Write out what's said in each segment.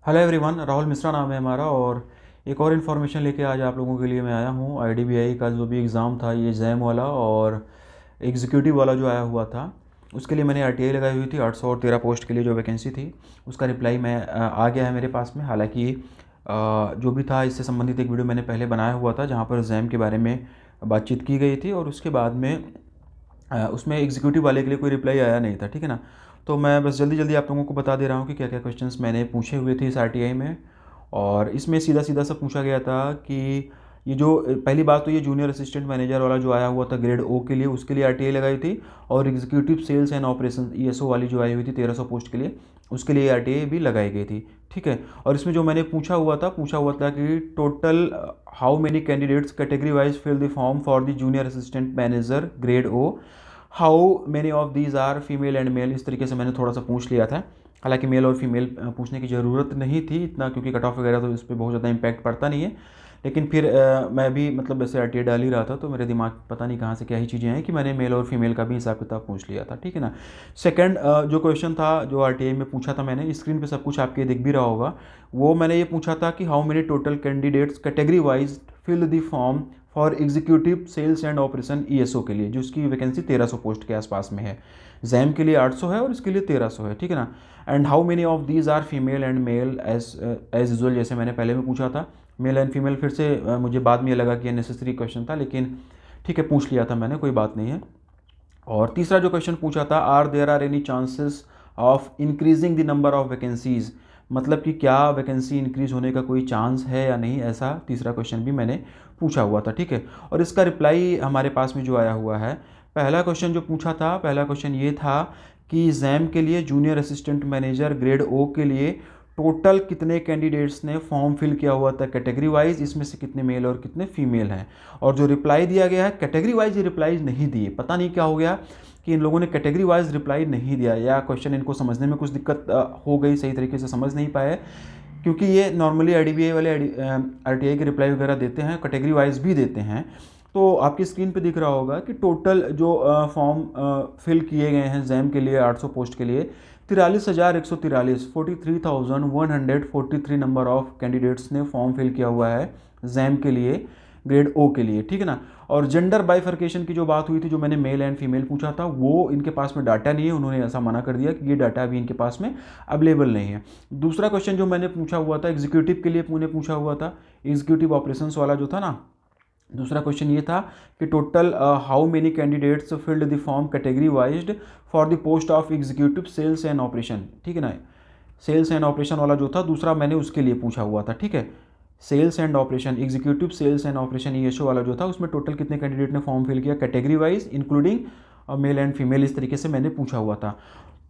Hello everyone, Rahul Mishra नाम है हमारा। और एक और इन्फॉर्मेशन लेके आज आप लोगों के लिए मैं आया हूँ। आईडीबीआई का जो भी एग्ज़ाम था, ये जैम वाला और एग्जीक्यूटिव वाला जो आया हुआ था, उसके लिए मैंने आरटीआई लगाई हुई थी। 813 पोस्ट के लिए जो वैकेंसी थी, उसका रिप्लाई आ गया है मेरे पास में। हालांकि जो भी था इससे संबंधित एक वीडियो मैंने पहले बनाया हुआ था, जहाँ पर जैम के बारे में बातचीत की गई थी और उसके बाद में उसमें एग्जीक्यूटिव वाले के लिए कोई रिप्लाई आया नहीं था। ठीक है ना। तो मैं बस जल्दी जल्दी आप लोगों को बता दे रहा हूँ कि क्या क्या क्वेश्चंस मैंने पूछे हुए थे इस आरटीआई में। और इसमें सीधा सीधा सा पूछा गया था कि ये जो पहली बात तो ये जूनियर असिस्टेंट मैनेजर वाला जो आया हुआ था ग्रेड ओ के लिए, उसके लिए आरटीआई लगाई थी। और executive sales and operation ESO वाली जो आई हुई थी 1300 पोस्ट के लिए, उसके लिए आरटीआई भी लगाई गई थी। ठीक है। और इसमें जो मैंने पूछा हुआ था कि total how many candidates category wise fill the form for the junior assistant manager grade O, how many of these are female and male. इस तरीके से मैंने थोड़ा सा पूछ लिया था। हालांकि मेल और फीमेल पूछने की ज़रूरत नहीं थी इतना, क्योंकि कट ऑफ वगैरह तो इस पर बहुत ज़्यादा इम्पैक्ट पड़ता नहीं है। लेकिन फिर मैं भी मतलब वैसे आरटीआई डाल ही रहा था, तो मेरे दिमाग पता नहीं कहाँ से क्या ही चीज़ें हैं कि मैंने मेल और फीमेल का भी हिसाब किताब पूछ लिया था। ठीक है ना। सेकंड जो क्वेश्चन था जो आरटीआई में पूछा था मैंने, स्क्रीन पे सब कुछ आपके दिख भी रहा होगा, वो मैंने ये पूछा था कि how many total candidates category wise fill the form for executive sales and operation ESO के लिए, जिसकी वैकेंसी 1300 पोस्ट के आसपास में है। जैम के लिए 800 है और इसके लिए 1300 है। ठीक है ना। And how many of these are female and male as usual, जैसे मैंने पहले में पूछा था। मेल एंड फीमेल फिर से मुझे बाद में ये लगा कि ये नेसेसरी क्वेश्चन था, लेकिन ठीक है, पूछ लिया था मैंने, कोई बात नहीं है। और तीसरा जो क्वेश्चन पूछा था, are there are any chances of increasing the number of vacancies, मतलब कि क्या वैकेंसी इंक्रीज होने का कोई चांस है या नहीं, ऐसा तीसरा क्वेश्चन भी मैंने पूछा हुआ था। ठीक है। और इसका रिप्लाई हमारे पास में जो आया हुआ है, पहला क्वेश्चन जो पूछा था, पहला क्वेश्चन ये था कि जैम के लिए जूनियर असिस्टेंट मैनेजर ग्रेड ओ के लिए टोटल कितने कैंडिडेट्स ने फॉर्म फिल किया हुआ था कैटेगरी वाइज, इसमें से कितने मेल और कितने फीमेल हैं। और जो रिप्लाई दिया गया है कैटेगरी वाइज, ये रिप्लाई नहीं दिए। पता नहीं क्या हो गया कि इन लोगों ने कैटेगरी वाइज रिप्लाई नहीं दिया, या क्वेश्चन इनको समझने में कुछ दिक्कत हो गई, सही तरीके से समझ नहीं पाए। क्योंकि ये नॉर्मली आईडीबीआई वाले आरटीआई के रिप्लाई वगैरह देते हैं, कैटेगरी वाइज भी देते हैं। तो आपकी स्क्रीन पे दिख रहा होगा कि टोटल जो फॉर्म फिल किए गए हैं जैम के लिए 800 पोस्ट के लिए, 43,143 43,143 नंबर ऑफ कैंडिडेट्स ने फॉर्म फिल किया हुआ है जैम के लिए ग्रेड ओ के लिए। ठीक है ना। और जेंडर बाइफर्केशन की जो बात हुई थी, जो मैंने मेल एंड फीमेल पूछा था, वो इनके पास में डाटा नहीं है। उन्होंने ऐसा मना कर दिया कि ये डाटा अभी इनके पास में अवेलेबल नहीं है। दूसरा क्वेश्चन जो मैंने पूछा हुआ था एग्जीक्यूटिव के लिए, मैंने पूछा हुआ था एग्जीक्यूटिव ऑपरेशंस वाला जो था ना, दूसरा क्वेश्चन ये था कि total how many candidates filled the form category wised for the post of executive sales and operation. ठीक है ना। सेल्स एंड ऑपरेशन वाला जो था दूसरा, मैंने उसके लिए पूछा हुआ था। ठीक है। Sales and operation, executive sales and operation ESO वाला जो था, उसमें टोटल कितने कैंडिडेट ने फॉर्म फिल किया category wise including male and female, इस तरीके से मैंने पूछा हुआ था।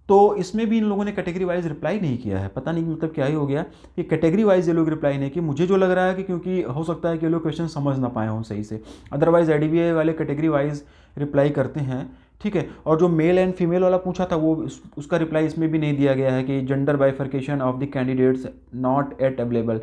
तो इसमें भी इन लोगों ने कैटेगरी वाइज रिप्लाई नहीं किया है। पता नहीं मतलब क्या ही हो गया कि कैटेगरी वाइज ये लोग रिप्लाई नहीं किए। मुझे जो लग रहा है कि क्योंकि हो सकता है कि ये लोग क्वेश्चन समझ ना पाए हों सही से, अदरवाइज आईडीबीआई वाले कैटेगरी वाइज रिप्लाई करते हैं। ठीक है। और जो मेल एंड फीमेल वाला पूछा था, वो उसका रिप्लाई इसमें भी नहीं दिया गया है कि gender bifurcation of the candidates not at available.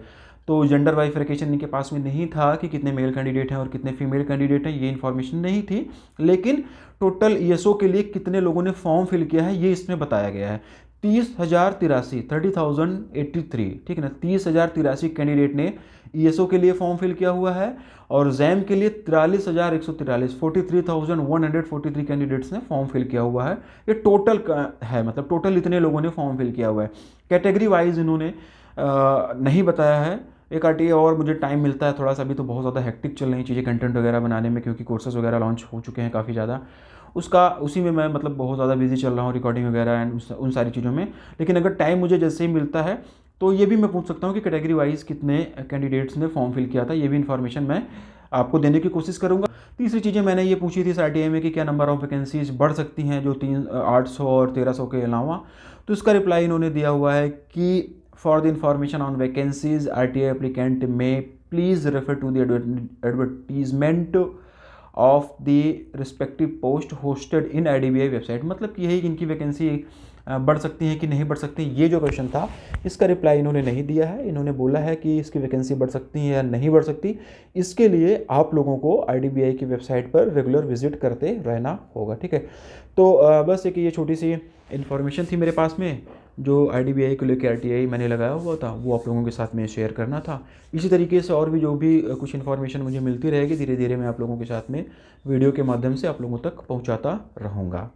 तो जेंडर बाइफर्केशन इनके पास में नहीं था कि कितने मेल कैंडिडेट हैं और कितने फीमेल कैंडिडेट हैं, ये इन्फॉर्मेशन नहीं थी। लेकिन टोटल ईएसओ के लिए कितने लोगों ने फॉर्म फिल किया है ये इसमें बताया गया है। 30,083 30,083। ठीक है ना। 30,083 कैंडिडेट ने ईएसओ के लिए फॉर्म फिल किया हुआ है। और जैम के लिए 43,143 43,143 कैंडिडेट्स ने फॉर्म फिल किया हुआ है। ये टोटल है, मतलब टोटल इतने लोगों ने फॉर्म फिल किया हुआ है। कैटेगरी वाइज इन्होंने नहीं बताया है। एक आरटीआई और मुझे टाइम मिलता है थोड़ा सा, अभी तो बहुत ज़्यादा हेक्टिक चल रही चीज़ें कंटेंट वगैरह बनाने में, क्योंकि कोर्सेज वगैरह लॉन्च हो चुके हैं काफ़ी ज़्यादा, उसी में मैं मतलब बहुत ज़्यादा बिजी चल रहा हूँ रिकॉर्डिंग वगैरह एंड उन सारी चीज़ों में। लेकिन अगर टाइम मुझे जैसे ही मिलता है तो ये भी मैं पूछ सकता हूँ कि कैटेगरी वाइज कितने कैंडिडेट्स ने फॉर्म फिल किया था, ये भी इन्फॉर्मेशन मैं आपको देने की कोशिश करूँगा। तीसरी चीज़ें मैंने ये पूछी थी इस आरटीआई में कि क्या नंबर ऑफ वैकेंसीज बढ़ सकती हैं जो 800 और 1300 के अलावा। तो इसका रिप्लाई इन्होंने दिया हुआ है कि for the information on vacancies RTI applicant में please refer to the advertisement of the respective post hosted in IDBI website. मतलब कि यही कि इनकी वैकेंसी बढ़ सकती है कि नहीं बढ़ सकती। ये जो क्वेश्चन था इसका रिप्लाई इन्होंने नहीं दिया है। इन्होंने बोला है कि इसकी वैकेंसी बढ़ सकती है या नहीं बढ़ सकती, इसके लिए आप लोगों को आईडीबीआई की वेबसाइट पर रेगुलर विजिट करते रहना होगा। ठीक है। तो बस एक ये छोटी सी इन्फॉर्मेशन थी मेरे पास में। जो IDBI को लेकर RTI मैंने लगाया हुआ था वो आप लोगों के साथ में शेयर करना था। इसी तरीके से और भी जो भी कुछ इन्फॉर्मेशन मुझे मिलती रहेगी, धीरे धीरे मैं आप लोगों के साथ में वीडियो के माध्यम से आप लोगों तक पहुंचाता रहूँगा।